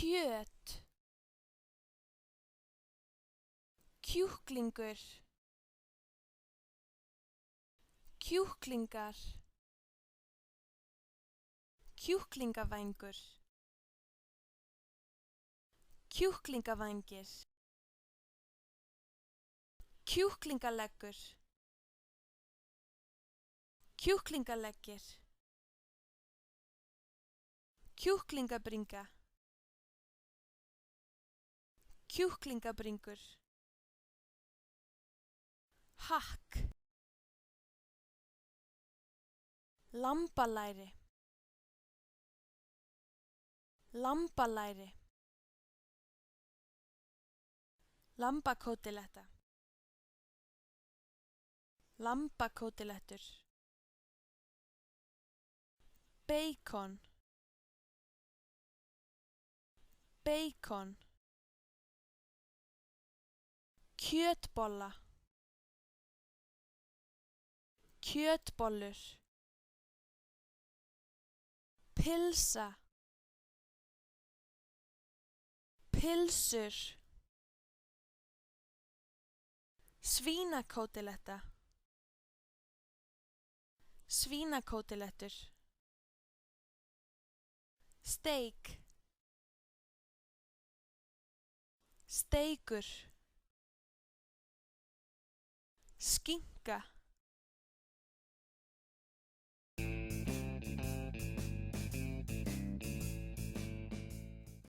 kjöt, kjúklingur, kjúklingar, kjúklingavængur, kjúklingavængir, kjúklingaleggur, kjúklingaleggir, kjúklingabringa, kjúklingabringur, hakk, lambalæri, lambalæri, lambakótiletta, lambakótilettur, beikon, beikon, kjötbolla, kjötbollur, pylsa, pylsur, svínakótiletta, svínakótilettur, steik, steikur, skinka,